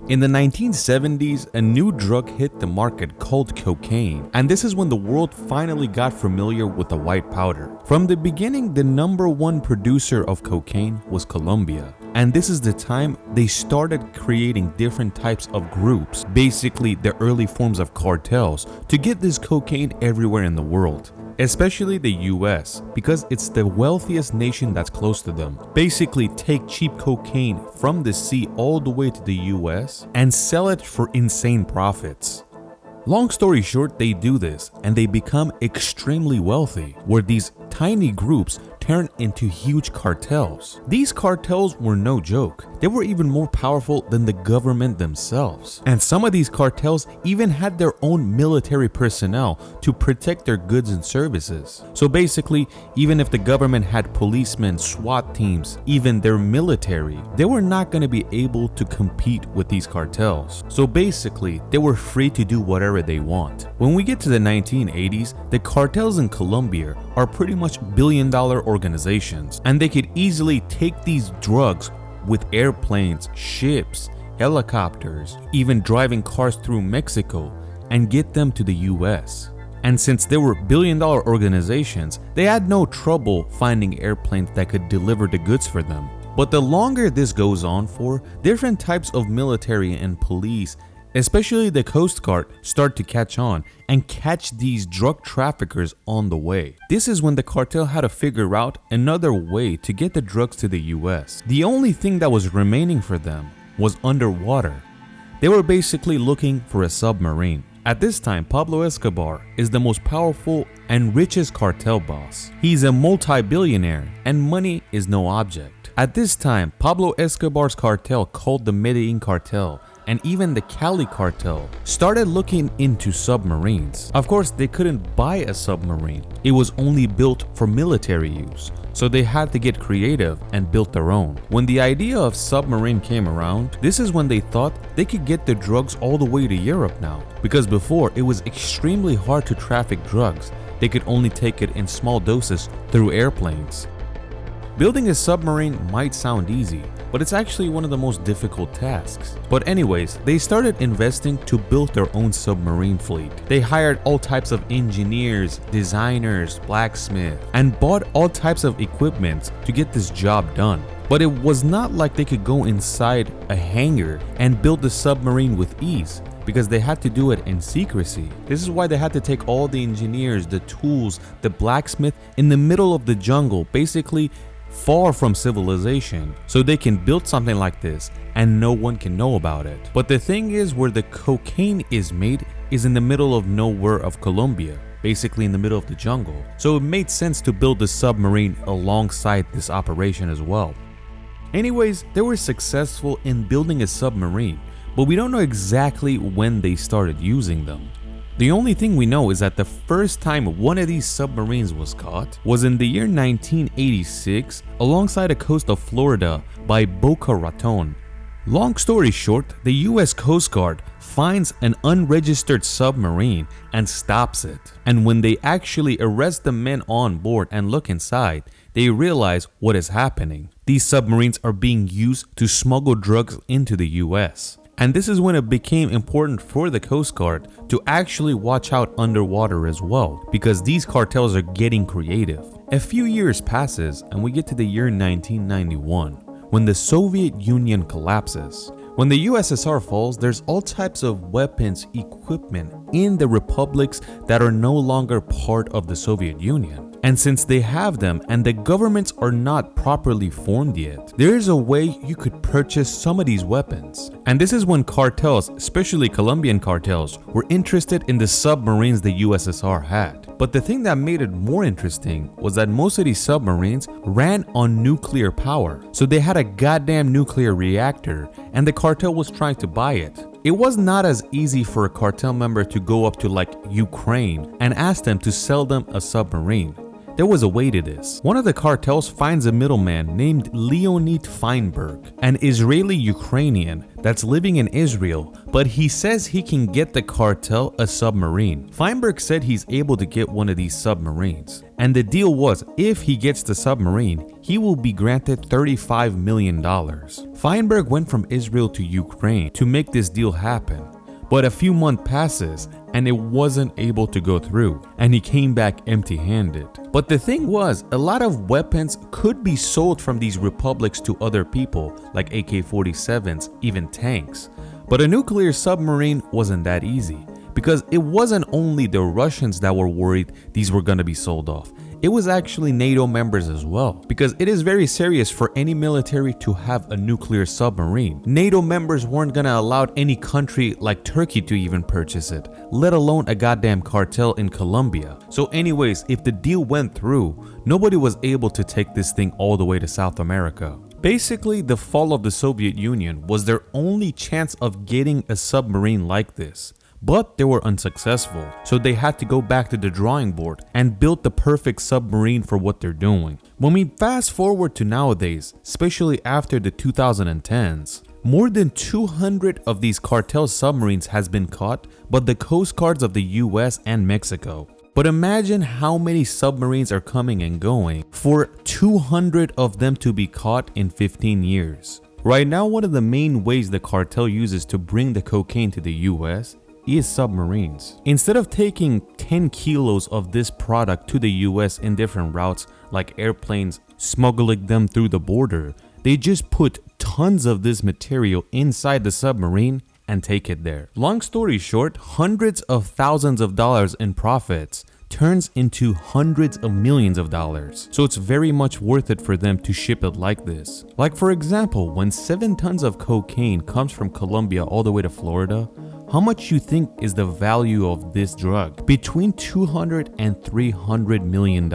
In the 1970s, a new drug hit the market called cocaine, and this is when the world finally got familiar with the white powder. From the beginning, the #1 producer of cocaine was Colombia, and this is the time they started creating different types of groups, basically the early forms of cartels, to get this cocaine everywhere in the world. Especially the US, because it's the wealthiest nation that's close to them. Basically take cheap cocaine from the sea all the way to the US and sell it for insane profits. Long story short, they do this and they become extremely wealthy, where these tiny groups turn into huge cartels. These cartels were no joke. They were even more powerful than the government themselves. And some of these cartels even had their own military personnel to protect their goods and services. So basically, even if the government had policemen, SWAT teams, even their military, they were not going to be able to compete with these cartels. So basically, they were free to do whatever they want. When we get to the 1980s, the cartels in Colombia are pretty much billion-dollar organizations, and they could easily take these drugs with airplanes, ships, helicopters, even driving cars through Mexico and get them to the US. And since they were billion-dollar organizations, they had no trouble finding airplanes that could deliver the goods for them. But the longer this goes on for, different types of military and police, especially the Coast Guard, start to catch on and catch these drug traffickers on the way. This is when the cartel had to figure out another way to get the drugs to the US. The only thing that was remaining for them was underwater. They were basically looking for a submarine. At this time, Pablo Escobar is the most powerful and richest cartel boss. He's a multi-billionaire and money is no object. At this time, Pablo Escobar's cartel, called the Medellin cartel, and even the Cali cartel, started looking into submarines. Of course, they couldn't buy a submarine. It was only built for military use. So they had to get creative and built their own. When the idea of submarine came around, this is when they thought they could get the drugs all the way to Europe now. Because before, it was extremely hard to traffic drugs. They could only take it in small doses through airplanes. Building a submarine might sound easy, but it's actually one of the most difficult tasks. But anyways, they started investing to build their own submarine fleet. They hired all types of engineers, designers, blacksmiths, and bought all types of equipment to get this job done. But it was not like they could go inside a hangar and build the submarine with ease, because they had to do it in secrecy. This is why they had to take all the engineers, the tools, the blacksmith in the middle of the jungle, basically far from civilization, so they can build something like this and no one can know about it. But the thing is, where the cocaine is made is in the middle of nowhere of Colombia, basically in the middle of the jungle. So it made sense to build the submarine alongside this operation as well. Anyways, they were successful in building a submarine, but we don't know exactly when they started using them. The only thing we know is that the first time one of these submarines was caught was in the year 1986 alongside the coast of Florida by Boca Raton. Long story short, the US Coast Guard finds an unregistered submarine and stops it. And when they actually arrest the men on board and look inside, they realize what is happening. These submarines are being used to smuggle drugs into the US. And this is when it became important for the Coast Guard to actually watch out underwater as well, because these cartels are getting creative. A few years passes and we get to the year 1991, when the Soviet Union collapses. When the USSR falls, there's all types of weapons, equipment in the republics that are no longer part of the Soviet Union. And since they have them and the governments are not properly formed yet, there is a way you could purchase some of these weapons. And this is when cartels, especially Colombian cartels, were interested in the submarines the USSR had. But the thing that made it more interesting was that most of these submarines ran on nuclear power. So they had a goddamn nuclear reactor and the cartel was trying to buy it. It was not as easy for a cartel member to go up to like Ukraine and ask them to sell them a submarine. there was a way to this. One of the cartels finds a middleman named Leonid Feinberg, an Israeli Ukrainian that's living in Israel, but he says he can get the cartel a submarine. Feinberg said he's able to get one of these submarines, and the deal was if he gets the submarine, he will be granted $35 million. Feinberg went from Israel to Ukraine to make this deal happen, but a few months passes and it wasn't able to go through, and he came back empty-handed. But the thing was, a lot of weapons could be sold from these republics to other people, like AK-47s, even tanks. But a nuclear submarine wasn't that easy, because it wasn't only the Russians that were worried these were gonna be sold off. It was actually NATO members as well, because it is very serious for any military to have a nuclear submarine. NATO members weren't gonna allow any country like Turkey to even purchase it, let alone a goddamn cartel in Colombia. So anyways, if the deal went through, nobody was able to take this thing all the way to South America. Basically, the fall of the Soviet Union was their only chance of getting a submarine like this. But they were unsuccessful, so they had to go back to the drawing board and build the perfect submarine for what they're doing. When we fast forward to nowadays, especially after the 2010s, more than 200 of these cartel submarines has been caught by the coast guards of the US and Mexico. But imagine how many submarines are coming and going for 200 of them to be caught in 15 years. Right now, one of the main ways the cartel uses to bring the cocaine to the US is submarines. Instead of taking 10 kilos of this product to the US in different routes like airplanes, smuggling them through the border, they just put tons of this material inside the submarine and take it there. Long story short, hundreds of thousands of dollars in profits turns into hundreds of millions of dollars. So it's very much worth it for them to ship it like this. Like for example, when 7 tons of cocaine comes from Colombia all the way to Florida, how much you think is the value of this drug? Between $200 and $300 million.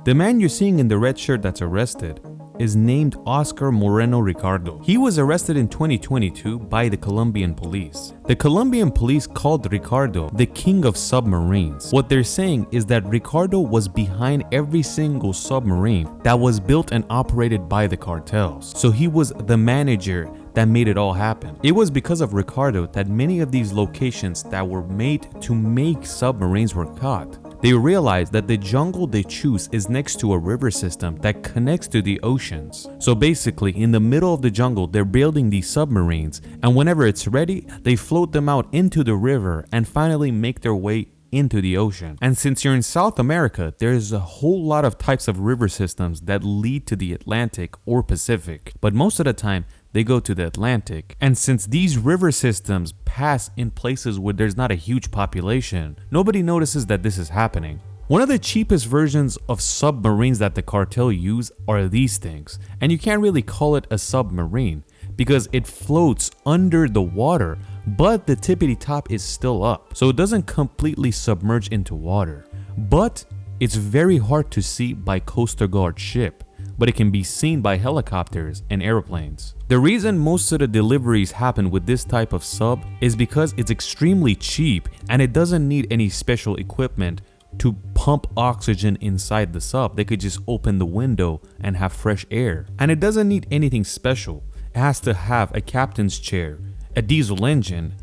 The man you're seeing in the red shirt that's arrested is named Oscar Moreno Ricardo. He was arrested in 2022 by the Colombian police. The Colombian police called Ricardo the king of submarines. What they're saying is that Ricardo was behind every single submarine that was built and operated by the cartels. So he was the manager that made it all happen. It was because of Ricardo that many of these locations that were made to make submarines were caught. They realized that the jungle they choose is next to a river system that connects to the oceans. So basically, in the middle of the jungle, they're building these submarines, and whenever it's ready, they float them out into the river and finally make their way into the ocean. And since you're in South America, there's a whole lot of types of river systems that lead to the Atlantic or Pacific, but most of the time, they go to the Atlantic. And since these river systems pass in places where there's not a huge population, nobody notices that this is happening. One of the cheapest versions of submarines that the cartel use are these things, and you can't really call it a submarine because it floats under the water, but the tippity top is still up, so it doesn't completely submerge into water. But it's very hard to see by Coast Guard ship, but it can be seen by helicopters and airplanes. The reason most of the deliveries happen with this type of sub is because it's extremely cheap and it doesn't need any special equipment to pump oxygen inside the sub. They could just open the window and have fresh air. And it doesn't need anything special. It has to have a captain's chair, a diesel engine,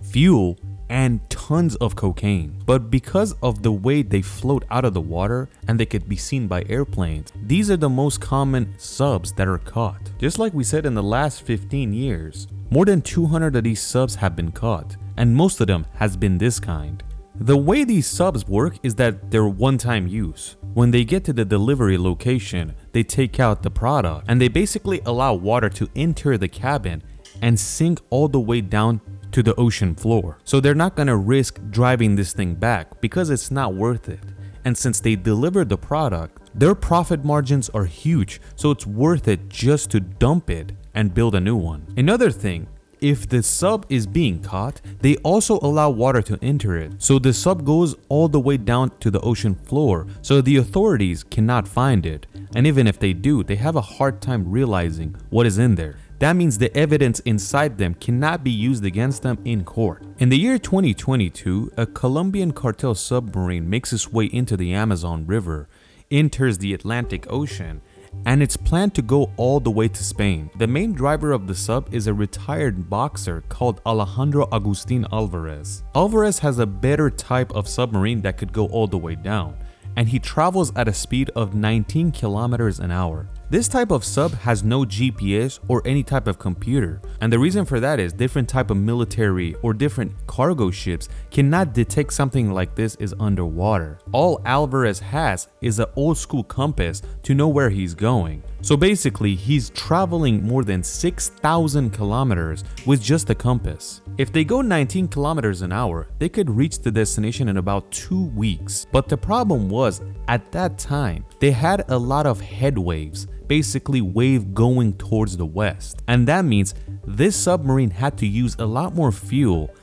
fuel, and tons of cocaine. But because of the way they float out of the water and they could be seen by airplanes, these are the most common subs that are caught. Just like we said, in the last 15 years, more than 200 of these subs have been caught, and most of them has been this kind. The way these subs work is that they're one-time use. When they get to the delivery location, they take out the product and they basically allow water to enter the cabin and sink all the way down to the ocean floor. So they're not gonna risk driving this thing back because it's not worth it. And since they deliver the product, their profit margins are huge, so it's worth it just to dump it and build a new one. Another thing, if the sub is being caught, they also allow water to enter it. So the sub goes all the way down to the ocean floor, so the authorities cannot find it. And even if they do, they have a hard time realizing what is in there. That means the evidence inside them cannot be used against them in court. In the year 2022, a Colombian cartel submarine makes its way into the Amazon River, enters the Atlantic Ocean, and it's planned to go all the way to Spain. The main driver of the sub is a retired boxer called Alejandro Agustin Alvarez. Alvarez has a better type of submarine that could go all the way down, and he travels at a speed of 19 kilometers an hour. This type of sub has no GPS or any type of computer, and the reason for that is different type of military or different cargo ships cannot detect something like this is underwater. All Alvarez has is an old school compass to know where he's going. So basically, he's traveling more than 6,000 kilometers with just a compass. If they go 19 kilometers an hour, they could reach the destination in about 2 weeks. But the problem was, at that time, they had a lot of head waves, basically wave going towards the west. And that means this submarine had to use a lot more fuel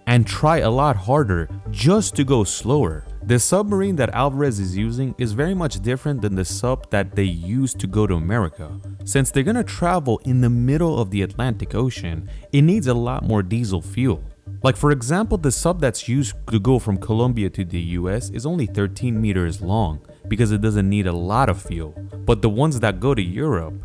and try a lot harder just to go slower. The submarine that Alvarez is using is very much different than the sub that they used to go to America. Since they're gonna travel in the middle of the Atlantic Ocean, it needs a lot more diesel fuel. Like for example, the sub that's used to go from Colombia to the US is only 13 meters long because it doesn't need a lot of fuel. But the ones that go to Europe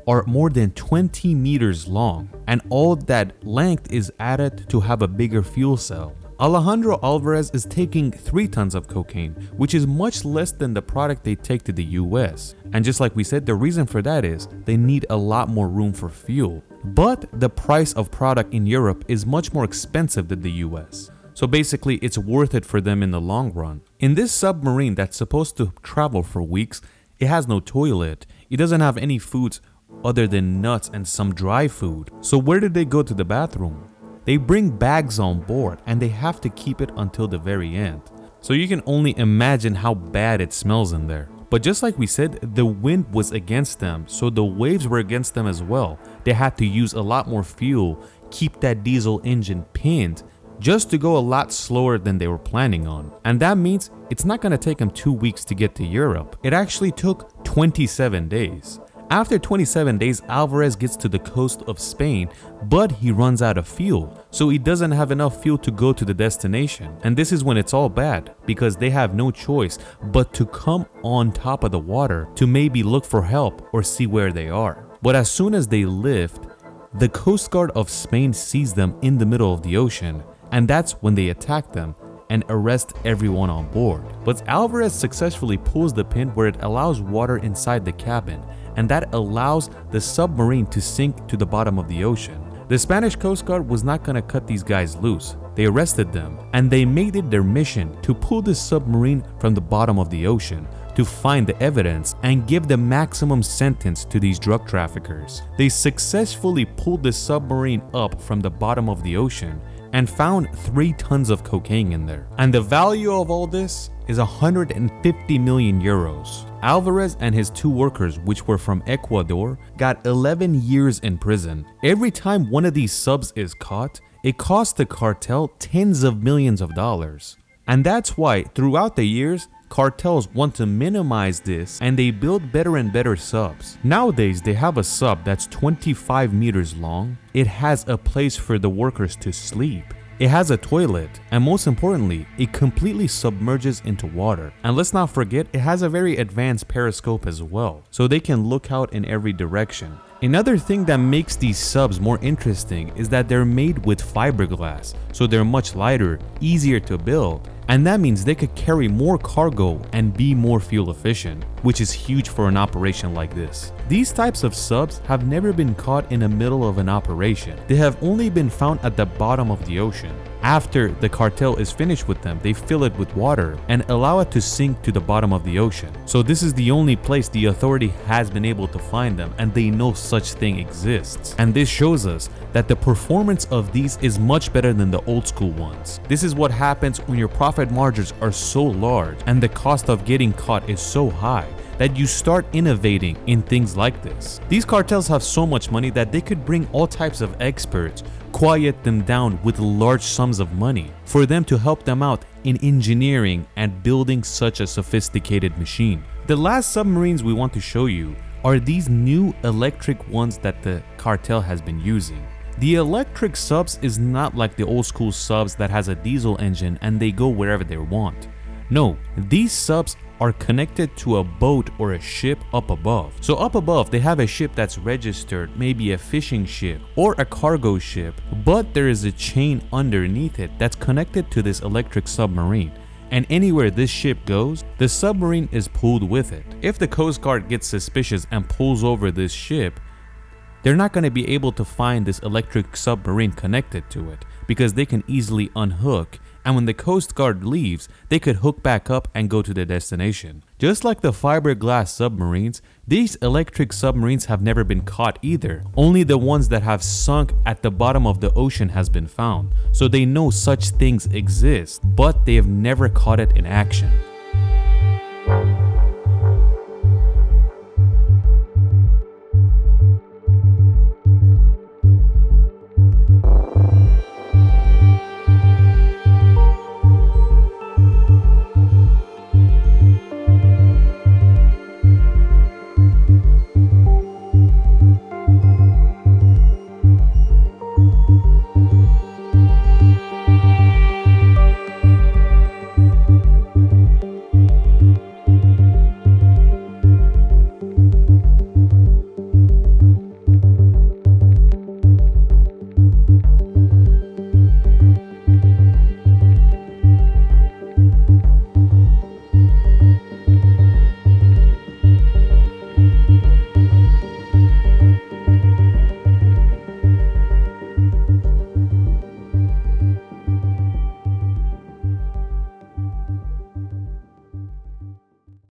are more than 20 meters long, and all that length is added to have a bigger fuel cell. Alejandro Alvarez is taking 3 tons of cocaine, which is much less than the product they take to the US. And just like we said, the reason for that is they need a lot more room for fuel. But the price of product in Europe is much more expensive than the US. So basically, it's worth it for them in the long run. In this submarine that's supposed to travel for weeks, it has no toilet. It doesn't have any foods other than nuts and some dry food. So where did they go to the bathroom? They bring bags on board and they have to keep it until the very end. So you can only imagine how bad it smells in there. But just like we said, the wind was against them, so the waves were against them as well. They had to use a lot more fuel, keep that diesel engine pinned, just to go a lot slower than they were planning on. And that means it's not going to take them 2 weeks to get to Europe. It actually took 27 days. After 27 days, Alvarez gets to the coast of Spain, but he runs out of fuel. So he doesn't have enough fuel to go to the destination. And this is when it's all bad, because they have no choice but to come on top of the water to maybe look for help or see where they are. But as soon as they lift, the Coast Guard of Spain sees them in the middle of the ocean, and that's when they attack them and arrest everyone on board. But Alvarez successfully pulls the pin where it allows water inside the cabin, and that allows the submarine to sink to the bottom of the ocean. The Spanish Coast Guard was not gonna cut these guys loose. They arrested them, and they made it their mission to pull the submarine from the bottom of the ocean to find the evidence and give the maximum sentence to these drug traffickers. They successfully pulled the submarine up from the bottom of the ocean and found 3 tons of cocaine in there. And the value of all this is 150 million euros. Alvarez and his 2 workers, which were from Ecuador, got 11 years in prison. Every time one of these subs is caught, it costs the cartel tens of millions of dollars. And that's why throughout the years, cartels want to minimize this and they build better and better subs. Nowadays, they have a sub that's 25 meters long. It has a place for the workers to sleep. It has a toilet, and most importantly, it completely submerges into water. And let's not forget, it has a very advanced periscope as well, so they can look out in every direction. Another thing that makes these subs more interesting is that they're made with fiberglass, so they're much lighter, easier to build, and that means they could carry more cargo and be more fuel efficient, which is huge for an operation like this. These types of subs have never been caught in the middle of an operation. They have only been found at the bottom of the ocean. After the cartel is finished with them, they fill it with water and allow it to sink to the bottom of the ocean. So this is the only place the authority has been able to find them, and they know such thing exists. And this shows us that the performance of these is much better than the old school ones. This is what happens when your profit margins are so large and the cost of getting caught is so high that you start innovating in things like this. These cartels have so much money that they could bring all types of experts, quiet them down with large sums of money for them to help them out in engineering and building such a sophisticated machine. The last submarines we want to show you are these new electric ones that the cartel has been using. The electric subs is not like the old school subs that has a diesel engine and they go wherever they want. No, these subs are connected to a boat or a ship up above. So up above, they have a ship that's registered, maybe a fishing ship or a cargo ship, but there is a chain underneath it that's connected to this electric submarine. And anywhere this ship goes, the submarine is pulled with it. If the Coast Guard gets suspicious and pulls over this ship, they're not going to be able to find this electric submarine connected to it because they can easily unhook, and when the Coast Guard leaves, they could hook back up and go to their destination. Just like the fiberglass submarines, these electric submarines have never been caught either. Only the ones that have sunk at the bottom of the ocean has been found, so they know such things exist, but they have never caught it in action.